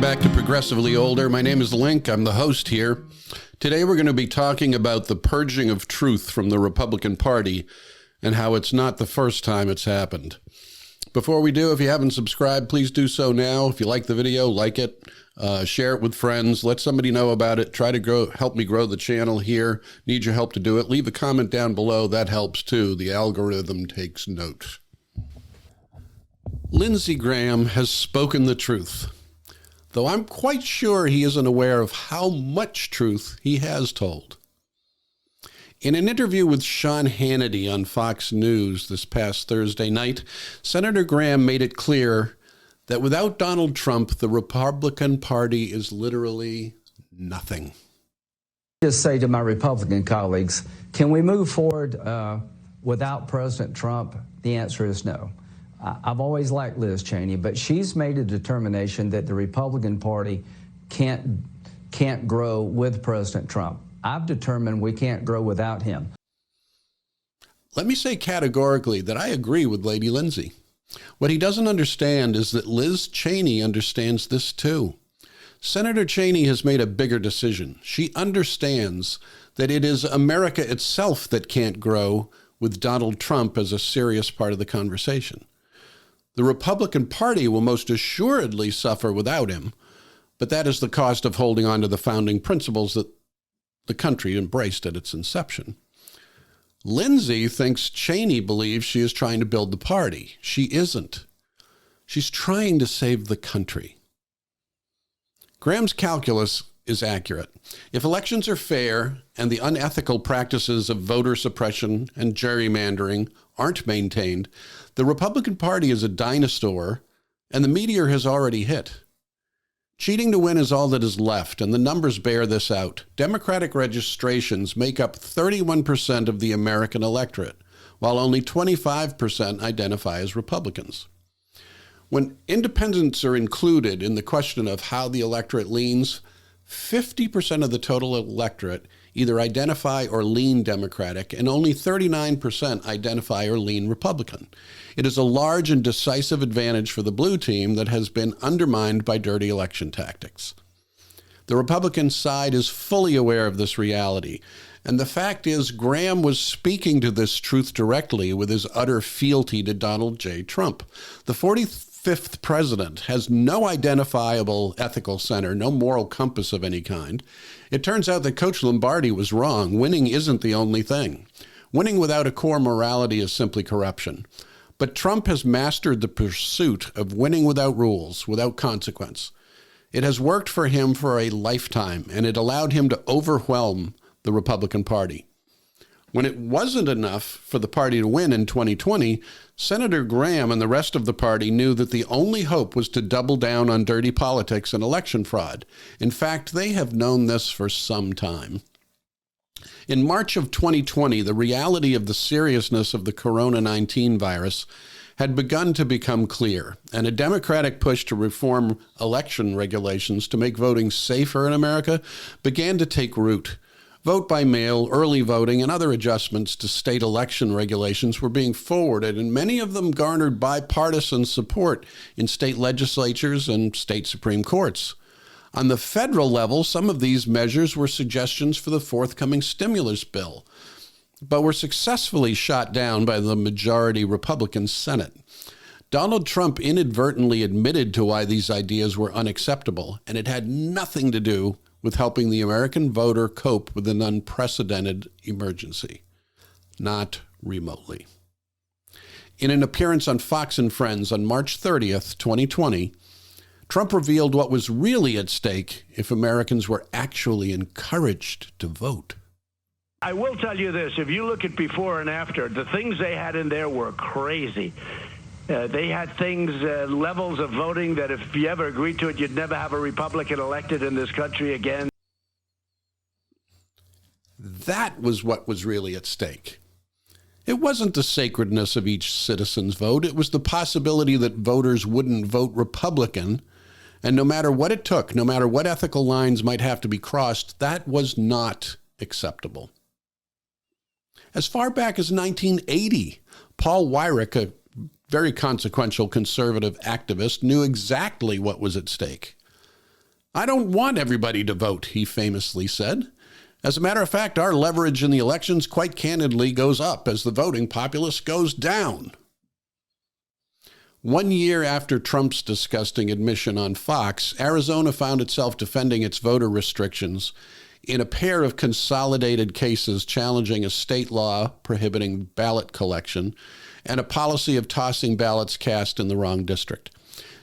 Welcome back to Progressively Older. My name is Link. I'm the host here. Today we're going to be talking about the purging of truth from the Republican Party and how it's not the first time it's happened. Before we do, if you haven't subscribed, please do so now. If you like the video, like it, share it with friends, let somebody know about it. Try to help me grow the channel here. Need your help to do it. Leave a comment down below. That helps too. The algorithm takes note. Lindsey Graham has spoken the truth, though I'm quite sure he isn't aware of how much truth he has told. In an interview with Sean Hannity on Fox News this past Thursday night, Senator Graham made it clear that without Donald Trump, the Republican Party is literally nothing. Just say to my Republican colleagues, can we move forward without President Trump? The answer is no. I've always liked Liz Cheney, but she's made a determination that the Republican Party can't grow with President Trump. I've determined we can't grow without him. Let me say categorically that I agree with Lady Lindsey. What he doesn't understand is that Liz Cheney understands this too. Senator Cheney has made a bigger decision. She understands that it is America itself that can't grow with Donald Trump as a serious part of the conversation. The Republican Party will most assuredly suffer without him, but that is the cost of holding on to the founding principles that the country embraced at its inception. Lindsey thinks Cheney believes she is trying to build the party. She isn't. She's trying to save the country. Graham's calculus is accurate. If elections are fair and the unethical practices of voter suppression and gerrymandering aren't maintained, the Republican Party is a dinosaur and the meteor has already hit. Cheating to win is all that is left, and the numbers bear this out. Democratic registrations make up 31% of the American electorate, while only 25% identify as Republicans. When independents are included in the question of how the electorate leans, 50% of the total electorate either identify or lean Democratic, and only 39% identify or lean Republican. It is a large and decisive advantage for the blue team that has been undermined by dirty election tactics. The Republican side is fully aware of this reality, and the fact is Graham was speaking to this truth directly with his utter fealty to Donald J. Trump. The 45th president has no identifiable ethical center, no moral compass of any kind. It turns out that Coach Lombardi was wrong. Winning isn't the only thing. Winning without a core morality is simply corruption. But Trump has mastered the pursuit of winning without rules, without consequence. It has worked for him for a lifetime, and it allowed him to overwhelm the Republican Party. When it wasn't enough for the party to win in 2020, Senator Graham and the rest of the party knew that the only hope was to double down on dirty politics and election fraud. In fact, they have known this for some time. In March of 2020, the reality of the seriousness of the Corona-19 virus had begun to become clear, and a Democratic push to reform election regulations to make voting safer in America began to take root. Vote by mail, early voting, and other adjustments to state election regulations were being forwarded, and many of them garnered bipartisan support in state legislatures and state Supreme Courts. On the federal level, some of these measures were suggestions for the forthcoming stimulus bill, but were successfully shot down by the majority Republican Senate. Donald Trump inadvertently admitted to why these ideas were unacceptable, and it had nothing to do with helping the American voter cope with an unprecedented emergency. Not remotely. In an appearance on Fox and Friends on March 30th, 2020, Trump revealed what was really at stake if Americans were actually encouraged to vote. I will tell you this, if you look at before and after, the things they had in there were crazy. They had things, levels of voting that if you ever agreed to it, you'd never have a Republican elected in this country again. That was what was really at stake. It wasn't the sacredness of each citizen's vote. It was the possibility that voters wouldn't vote Republican. And no matter what it took, no matter what ethical lines might have to be crossed, that was not acceptable. As far back as 1980, Paul Weyrich, a very consequential conservative activist, knew exactly what was at stake. I don't want everybody to vote, he famously said. As a matter of fact, our leverage in the elections quite candidly goes up as the voting populace goes down. 1 year after Trump's disgusting admission on Fox, Arizona found itself defending its voter restrictions in a pair of consolidated cases challenging a state law prohibiting ballot collection and a policy of tossing ballots cast in the wrong district.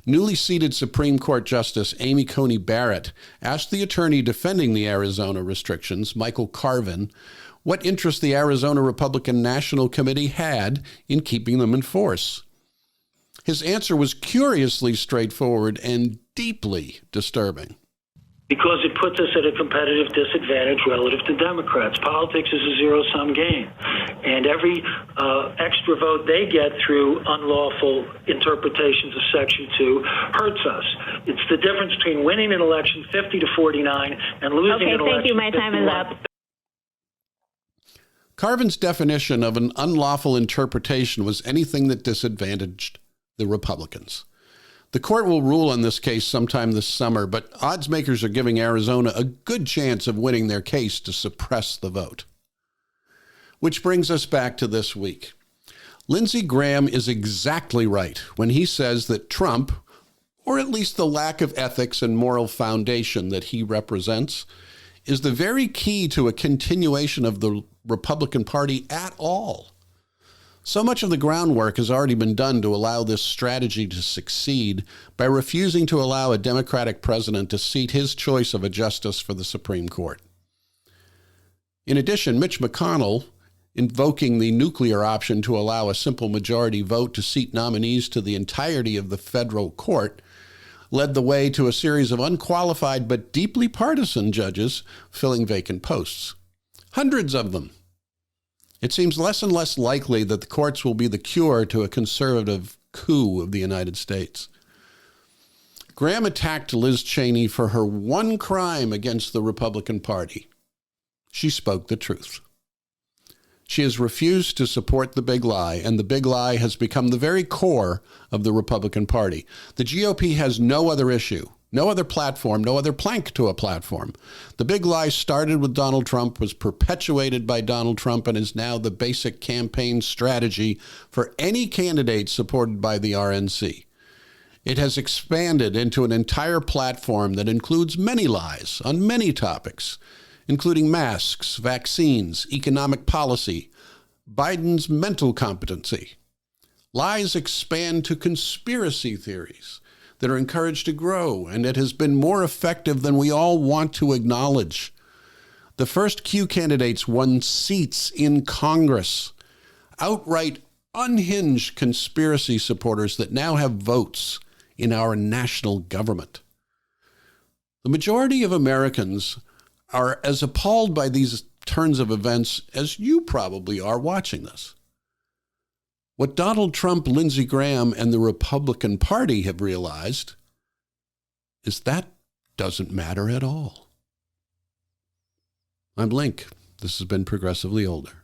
Newly seated Supreme Court Justice Amy Coney Barrett asked the attorney defending the Arizona restrictions, Michael Carvin, what interest the Arizona Republican National Committee had in keeping them in force. His answer was curiously straightforward and deeply disturbing. Because it puts us at a competitive disadvantage relative to Democrats. Politics is a zero-sum game, and every extra vote they get through unlawful interpretations of Section 2 hurts us. It's the difference between winning an election 50 to 49 and losing an election 51. Okay, thank you. My time is up. Carvin's definition of an unlawful interpretation was anything that disadvantaged the Republicans. The court will rule on this case sometime this summer, but odds makers are giving Arizona a good chance of winning their case to suppress the vote. Which brings us back to this week. Lindsey Graham is exactly right when he says that Trump, or at least the lack of ethics and moral foundation that he represents, is the very key to a continuation of the Republican Party at all. So much of the groundwork has already been done to allow this strategy to succeed by refusing to allow a Democratic president to seat his choice of a justice for the Supreme Court. In addition, Mitch McConnell, invoking the nuclear option to allow a simple majority vote to seat nominees to the entirety of the federal court, led the way to a series of unqualified but deeply partisan judges filling vacant posts. Hundreds of them. It seems less and less likely that the courts will be the cure to a conservative coup of the United States. Graham attacked Liz Cheney for her one crime against the Republican Party. She spoke the truth. She has refused to support the big lie, and the big lie has become the very core of the Republican Party. The GOP has no other issue, no other platform, no other plank to a platform. The big lie started with Donald Trump, was perpetuated by Donald Trump, and is now the basic campaign strategy for any candidate supported by the RNC. It has expanded into an entire platform that includes many lies on many topics, including masks, vaccines, economic policy, Biden's mental competency. Lies expand to conspiracy theories that are encouraged to grow, and it has been more effective than we all want to acknowledge. The first Q candidates won seats in Congress, outright unhinged conspiracy supporters that now have votes in our national government. The majority of Americans are as appalled by these turns of events as you probably are watching this. What Donald Trump, Lindsey Graham, and the Republican Party have realized is that doesn't matter at all. I'm Link. This has been Progressively Older.